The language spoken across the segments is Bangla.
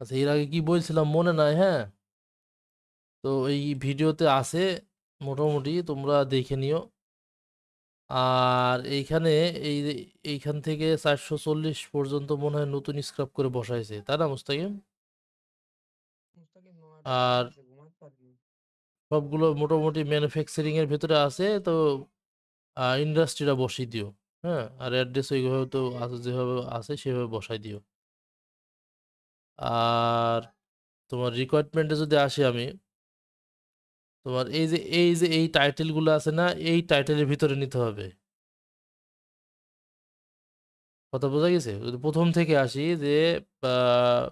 আচ্ছা, এর আগে কি বলছিলাম মনে নাই। হ্যাঁ, তো এই ভিডিওতে আছে, মোটামুটি তোমরা দেখে নিও। আর এইখানে এই এইখান থেকে 440 পর্যন্ত মনে হয় নতুন স্ক্রাব করে বসাইছে, তাই না মুস্তাকিম? মুস্তাকিম নয়টা আর বাজতেছে, ঘুমাতে পারবি? সবগুলো মোটামুটি ম্যানুফ্যাকচারিং এর ভিতরে আছে, তো ইন্ডাস্ট্রিটা বসিয়ে দিও। হ্যাঁ, আর অ্যাড্রেস ওইভাবে তো আছে, যেভাবে আছে সেভাবে বসাই দিও। আর তোমার রিকোয়ারমেন্টে যদি আসি আমি, তোমার এই টাইটেলগুলো আছে না, এই টাইটেলের ভিতরে নিতে হবে। কথা বোঝা গেছে? যদি প্রথম থেকে আসি যে আহ,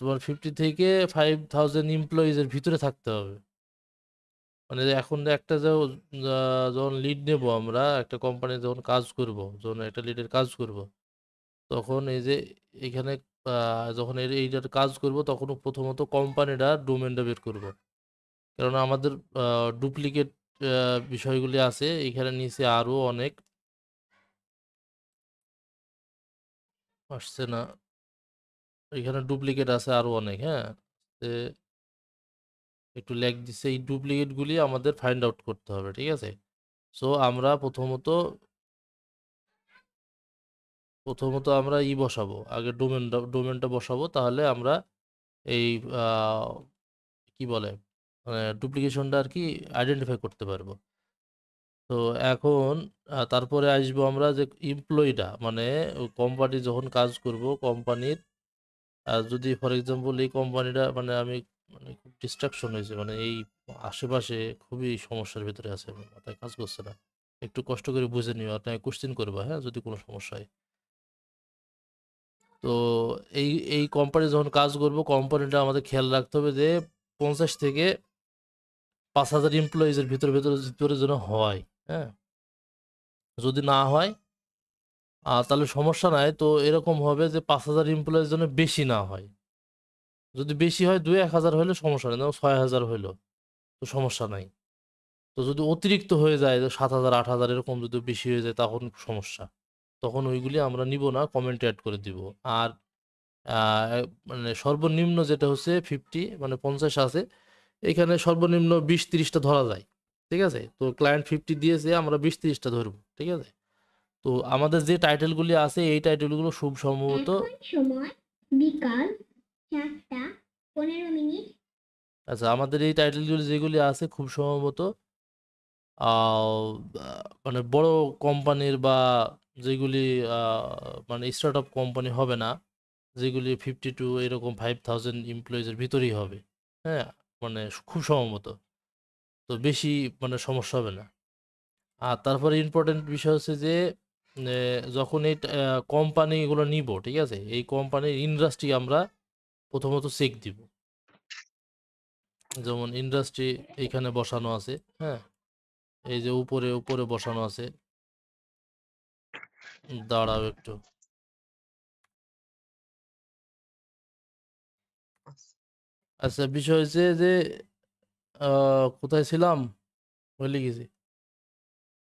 তোমার 50 থেকে 5000 এমপ্লয়িজ এর ভিতরে থাকতে হবে। মানে যে এখন যে একটা যে যখন লিড নেব আমরা, একটা কোম্পানি যখন কাজ করব, যখন একটা লিডের কাজ করব, তখন এই যে এখানে যখন এইটার কাজ করব, তখন প্রথমত কোম্পানিটা ডোমেনটা বের করব। কেননা আমাদের ডুপ্লিকেট বিষয়গুলি আছে এখানে, নিচে আরো অনেক আসছে না, এখানে ডুপ্লিকেট আছে আরো অনেক। হ্যাঁ, তে একটু ল্যাগ দিচ্ছে, এই ডুপ্লিকেট গুলি আমাদের ফাইন্ড আউট করতে হবে, ঠিক আছে? সো আমরা প্রথমত আমরা বসাবো আগে, ডোমেনটা বসাবো, তাহলে আমরা এই আহ, কি বলে, মানে ডুপ্লিকেশনটা আর কি আইডেন্টিফাই করতে পারবো। তো এখন তারপরে আসবো আমরা যে এমপ্লয়িটা, মানে কোম্পানি যখন কাজ করব, কোম্পানির যদি ফর এক্সাম্পল এই কোম্পানিটা, মানে আমি মানে খুব ডিস্ট্রাকশন হয়েছে, মানে এই আশেপাশে খুবই সমস্যার ভিতরে আছে, আমার মাথায় কাজ করছে না। একটু কষ্ট করে বুঝে নিও, আর নয় কোশ্চেন করবা, হ্যাঁ, যদি কোনো সমস্যা হয়। তো এই এই কোম্পানি যখন কাজ করব, কোম্পানিটা আমাদের খেয়াল রাখতে হবে যে 50 থেকে 5000 এমপ্লয়িজের ভিতরে ভিতরে ভিতরে যেন হয়। হ্যাঁ, যদি না হয় তাহলে সমস্যা নাই। তো এরকম হবে যে 5000 এমপ্লয়ির জন্য বেশি না হয়। যদি বেশি হয় 2-1000 হলে সমস্যা নেই, যেমন 6000 হইলো, তো সমস্যা নাই। তো যদি অতিরিক্ত হয়ে যায়, 7000-8000 এরকম যদি বেশি হয়ে যায়, তখন সমস্যা। তখন ওইগুলি আমরা নিব না, কমেন্টে অ্যাড করে দিব। আর মানে সর্বনিম্ন যেটা হচ্ছে 50, মানে 50 আছে, এখানে সর্বনিম্ন 20-30টা ধরা যায়। ঠিক আছে, তো ক্লায়েন্ট 50 দিয়েছে, আমরা 20-30টা ধরবো, ঠিক আছে? তো আমাদের যে টাইটেলগুলি আছে, এই টাইটেলগুলো খুব সম্ভবত, এখন সময় বিকাল 4টা 15 মিনিট। আচ্ছা, আমাদের এই টাইটেলগুলি যেগুলি আছে খুব সম্ভবত আহ, মানে বড় কোম্পানির, বা যেগুলি মানে স্টার্ট আপ কোম্পানি হবে না, যেগুলি 52 এরকম 5000 এমপ্লয়িজের ভিতরেই হবে। হ্যাঁ, মানে খুব সম্ভবত, তো বেশি মানে সমস্যা হবে না। আর তারপরে ইম্পর্টেন্ট বিষয় হচ্ছে যে যখন এই কোম্পানিগুলো নিব, ঠিক আছে, এই কোম্পানির ইন্ডাস্ট্রি আমরা প্রথমত চেক দিব। যেমন ইন্ডাস্ট্রি এইখানে বসানো আছে। হ্যাঁ, এই যে উপরে উপরে বসানো আছে। দাঁড়াও একটু। আচ্ছা, বিষয় হচ্ছে যে কোথায় ছিলাম, ভুলে গেছি।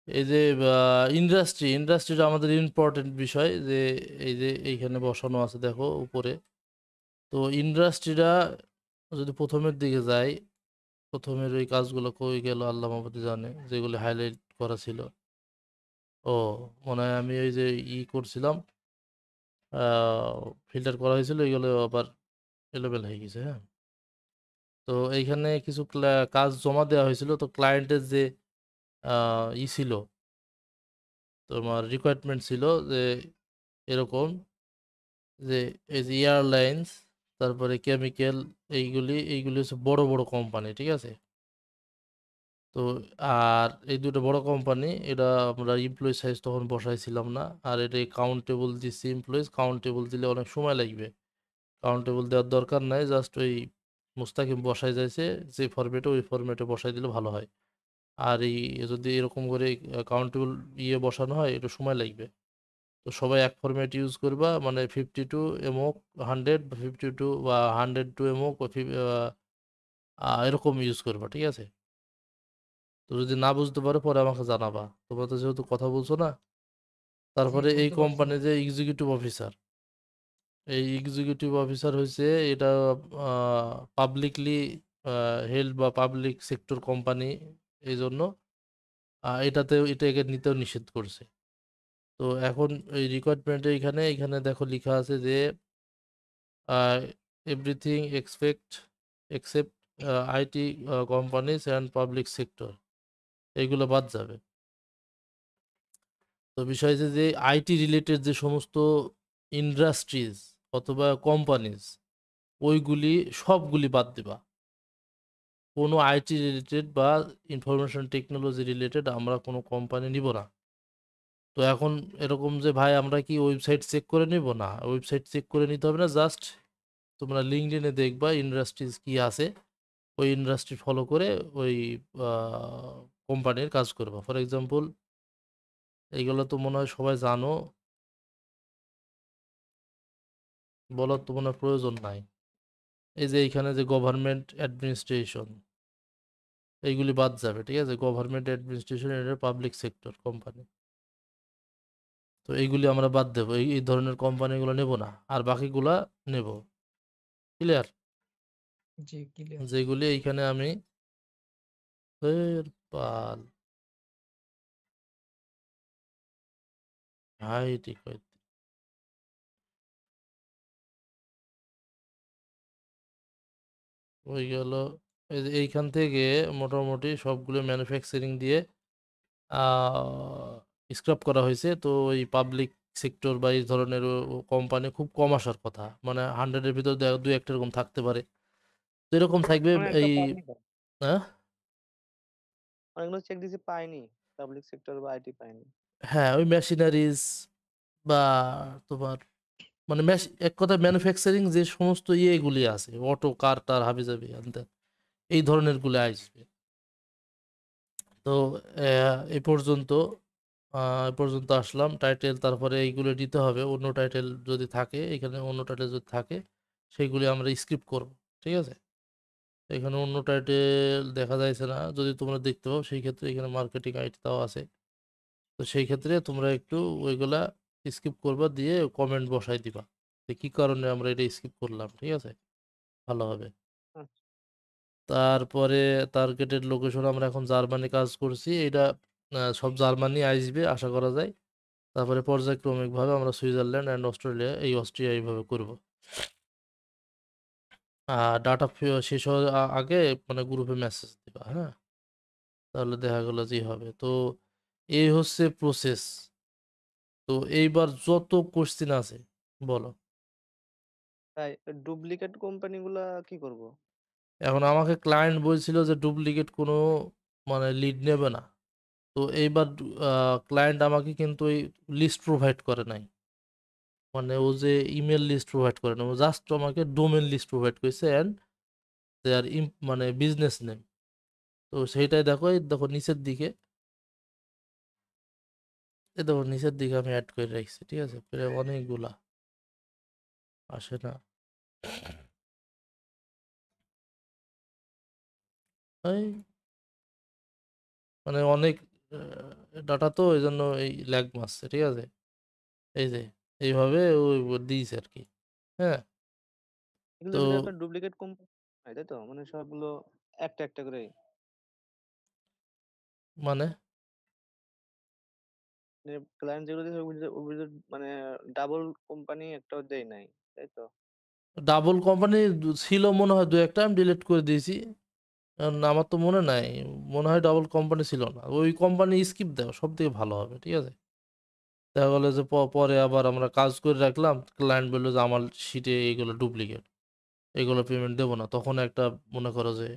এই যে ইন্ডাস্ট্রিটা আমাদের ইম্পর্টেন্ট বিষয়, যে এই যে এইখানে বসানো আছে দেখো উপরে। তো ইন্ডাস্ট্রিটা যদি প্রথমের দিকে যাই, প্রথমের ওই কাজগুলো কই গেল আল্লাহ মাহবুদি জানে, যেগুলো হাইলাইট করা ছিল। ও, মনে হয় আমি ওই যে করছিলাম, ফিল্টার করা হয়েছিল, এগুলো আবার এলোমেলো হয়ে গেছে। হ্যাঁ, তো এইখানে কিছু কাজ জমা দেওয়া হয়েছিল, তো ক্লায়েন্টের যে ছিল, তোমার রিকোয়ারমেন্ট ছিল যে এরকম, যে এই যে এয়ারলাইন্স, তারপরে কেমিক্যাল, এইগুলি হচ্ছে বড় বড় কোম্পানি, ঠিক আছে? তো আর এই দুটো বড় কোম্পানি, এটা আমরা এমপ্লয়ি সাইজ তখন বসাইছিলাম না। আর এটা কাউন্টেবল দিচ্ছি, এমপ্লয়িজ কাউন্টেবল দিলে অনেক সময় লাগবে। কাউন্টেবল দেওয়ার দরকার নাই, জাস্ট ওই মুস্তাকিম বসাই যাইছে যে ফরম্যাটে, ওই ফরম্যাটে বসাই দিলে ভালো হয়। আর এই যদি এরকম করে কাউন্টেবল বসানো হয়, একটু সময় লাগবে। তো সবাই এক ফরম্যাট ইউজ করবা, মানে 52 এমক 100, বা 52 বা 102 এমক, বা এরকম ইউজ করবা, ঠিক আছে? তো যদি না বুঝতে পারো পরে আমাকে জানাবা, তোমরা তো যেহেতু কথা বলছো না। জি, তারপরে এই বুঝতে পারছি। কোম্পানির যে এক্সিকিউটিভ অফিসার, এই এক্সিকিউটিভ অফিসার হয়েছে এটা পাবলিকলি হেল্ড বা পাবলিক সেক্টর কোম্পানি, এই জন্য এটাকে নিতেও নিষেধ করছে। তো এখন এই রিকোয়ারমেন্টে এখানে দেখো লেখা আছে যে everything except IT companies and public sector, এইগুলো বাদ যাবে। তো বিষয় হচ্ছে যে আইটি রিলেটেড যে সমস্ত ইন্ডাস্ট্রিজ অথবা কোম্পানিজ, ওইগুলি সবগুলি বাদ দিবা। কোনো আইটি রিলেটেড বা ইনফরমেশন টেকনোলজি রিলেটেড আমরা কোনো কোম্পানি নিব না। তো এখন এরকম যে ভাই আমরা কি ওয়েবসাইট চেক করে নিব, না ওয়েবসাইট চেক করে নিতে হবে না, জাস্ট তোমরা লিঙ্কডইনে দেখবা ইন্ডাস্ট্রিজ কি আছে, ওই ইন্ডাস্ট্রি ফলো করে ওই কোম্পানির কাজ করবা। ফর এক্সাম্পল এইগুলো তো মনে হয় সবাই জানো, বলার তো মনে হয় প্রয়োজন নাই। এই যে এইখানে যে গভর্নমেন্ট অ্যাডমিনিস্ট্রেশন, এইগুলি বাদ যাবে, ঠিক আছে? গভর্নমেন্ট অ্যাডমিনিস্ট্রেশন এটা পাবলিক সেক্টর কোম্পানি। তো এইগুলি আমরা বাদ দেবো, এই ধরনের কোম্পানিগুলো নেব না, আর বাকিগুলা নেব। ক্লিয়ার? জি ক্লিয়ার। যেগুলি এইখানে আমি এর পাল হাই ঠিক হয়। ওই গেল। এই যে এইখান থেকে মোটামুটি সবগুলো ম্যানুফ্যাকচারিং দিয়ে স্ক্রাপ করা হয়েছে। তো ওই পাবলিক সেক্টর বা এই ধরনের কোম্পানি খুব কম আসার কথা, মানে 100-এর ভিতর দু একটা এরকম থাকতে পারে। তো এরকম থাকবে মানে একটা এই পাইনি তো, হ্যাঁ, অনেকগুলো চেক দিয়েছি পাইনি, পাবলিক সেক্টর বা আইটি পাইনি। হ্যাঁ ওই মেশিনারিজ বা তোমার মানে এক কথায় ম্যানুফ্যাকচারিং যে সমস্ত ইয়েগুলি আছে, অটো কার টার হাবি জাবি আনতে, এই ধরনের গুলো আসবে। তো এই পর্যন্ত আসলাম টাইটেল, তারপরে এইগুলো দিতে হবে। অন্য টাইটেল যদি থাকে, এখানে অন্য টাইটেল যদি থাকে সেইগুলি আমরা স্ক্রিপ্ট করব, ঠিক আছে? এখানে অন্য টাইটেল দেখা যাচ্ছে না, যদি তোমরা দেখতে পাও সেই ক্ষেত্রে এখানে মার্কেটিং আইটি তাও আছে। তো সেই ক্ষেত্রে তোমরা একটু ওইগুলা স্কিপ করবা, দিয়ে কমেন্ট বসাই দিবা যে কি কারণে আমরা এটা স্কিপ করলাম, ঠিক আছে? ভালো হবে। আচ্ছা, তারপরে টার্গেটেড লোকেশন আমরা এখন জার্মানি কাজ করছি, এটা সব জার্মানি আসবে আশা করা যায়। তারপরে পর্যায়ক্রমিকভাবে আমরা সুইজারল্যান্ড অ্যান্ড অস্ট্রেলিয়া, অস্ট্রিয়া এইভাবে করব। ডাটা শেষ হওয়ার আগে মানে গ্রুপে মেসেজ দিবা, হ্যাঁ? তাহলে দেখা গেলো যে হবে। তো এই হচ্ছে প্রসেস। তো এইবার যত কোশ্চিন আছে বলো। তাই ডুপ্লিকেট কোম্পানিগুলা কি করব? এখন আমাকে ক্লায়েন্ট বলছিল যে ডুপ্লিকেট কোনো মানে লিড নেবে না। তো এইবার ক্লায়েন্ট আমাকে কিন্তু ওই লিস্ট প্রোভাইড করে নাই, মানে ও যে ইমেল লিস্ট প্রোভাইড করে না, ও জাস্ট আমাকে ডোমেন লিস্ট প্রোভাইড করেছে অ্যান্ড দেয়ার মানে বিজনেস নেম। তো সেইটাই দেখো, এই দেখো নিচের দিকে, এই দেখো নিচের দিকে আমি অ্যাড করে রাখছি, ঠিক আছে? প্রায় অনেকগুলা আসে না, এই মানে অনেক ডাটা, তো এই জন্য এই ল্যাগ মারছে, ঠিক আছে? এই যে এইভাবে ওই দিয়েছে আর কি, হ্যাঁ। এগুলোর তো ভিতরে আপনার ডুপ্লিকেট কোম্পানি, তাই তো? মানে সবগুলো একটা একটা করে, মানে ক্লায়েন্ট যেগুলো দিয়েছে ওগুলো মানে ডাবল কোম্পানি একটাও দেয় নাই, তাই তো? ডাবল কোম্পানি ছিল মনে হয়, দু একটা আমি ডিলিট করে দিয়েছি, কারণ আমার তো মনে নাই। মনে হয় ডাবল কোম্পানি ছিল না, ওই কোম্পানি স্কিপ দেওয়া সব থেকে ভালো হবে, ঠিক আছে? দেখা গেলো যে পরে আবার আমরা কাজ করে রাখলাম, ক্লায়েন্ট বললো যে আমার শিটে এগুলো ডুপ্লিকেট, এগুলো পেমেন্ট দেবো না, তখন একটা মনে করো যে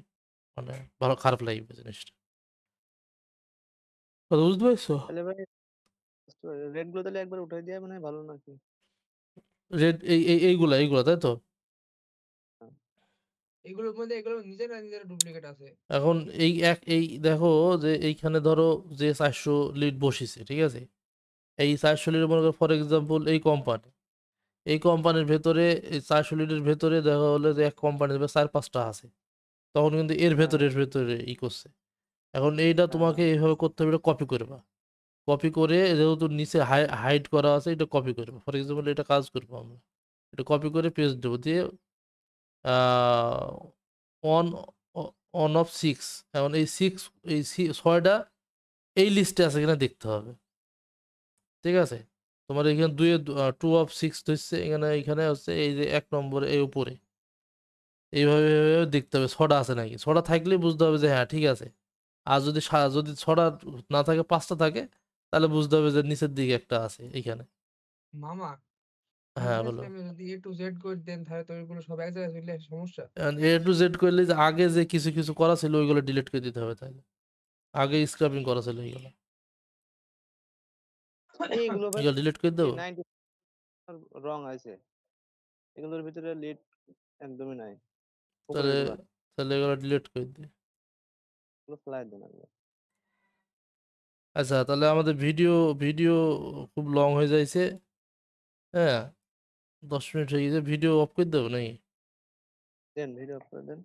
মানে ভালো খারাপ লাগবে জিনিসটা। কথা বুঝতে পারছো? তাহলে ভাই রেট গুলো তাহলে একবার উঠাই দেওয়া মানে ভালো নাকি? রেড এইগুলা তাই তো। হ্যাঁ। এগুলোর মধ্যে এগুলো নিজেরা নিজেরা ডুপ্লিকেট আছে। এখন এই দেখো যে এইখানে ধরো যে 400 লিড বসিছে, ঠিক আছে? এই 400 লিড মনে করো ফর এক্সাম্পল এই কোম্পানির ভেতরে, এই 400 লিডের ভেতরে দেখা হলো যে এক কোম্পানির 4-5টা আছে, তখন কিন্তু হ্যাঁ, এর ভেতরে করছে। এখন এইটা হ্যাঁ, তোমাকে এইভাবে করতে হবে, কপি করবা, কপি করে যেহেতু নিচে হাইড করা আছে, এটা কপি করবো। ফর এক্সাম্পল এটা কাজ করবো আমরা, এটা কপি করে পেস্ট দেবো, দিয়ে অন অন অফ 6, এখন এই 6টা এই লিস্টে আছে কিনা দেখতে হবে, ঠিক আছে? তোমার এখানে 2 অফ 6 হচ্ছে, এখানে হচ্ছে এই যে 1 নম্বরে এই উপরে, এইভাবে এইভাবে দেখতে হবে ছটা আছে নাকি। ছটা থাকলেই বুঝতে হবে যে হ্যাঁ ঠিক আছে। আর যদি ছটা না থাকে, 5টা থাকে, তাহলে বুঝতে হবে যে নিচের দিকে একটা আছে এইখানে। মামা হ্যাঁ ইউজার বলো। নেমে যদি A to Z করে দেন তাহলে তো ওইগুলো সব এক জায়গায় চলে আসে, সমস্যা। এ টু জেড করলে যে আগে যে কিছু কিছু করা ছিল ওইগুলো ডিলিট করে দিতে হবে, তাহলে আগে স্ক্র্যাপিং করা ছিল এইগুলো এইগুলো ভাই এগুলো ডিলিট করে দেবো। 90 রং আছে, এগুলোর ভিতরে লিড একদমই নাই, উপরে তাহলে এগুলা তাহলে এগুলো ডিলিট করে দিই। এগুলো ফেলাই দেন আগে। আচ্ছা, তাহলে আমাদের ভিডিও ভিডিও খুব লং হয়ে যাইছে। হ্যাঁ, 10 মিনিট হয়ে গেছে, ভিডিও অফ করে দেবো নাকি? দেন ভিডিও করে দেন।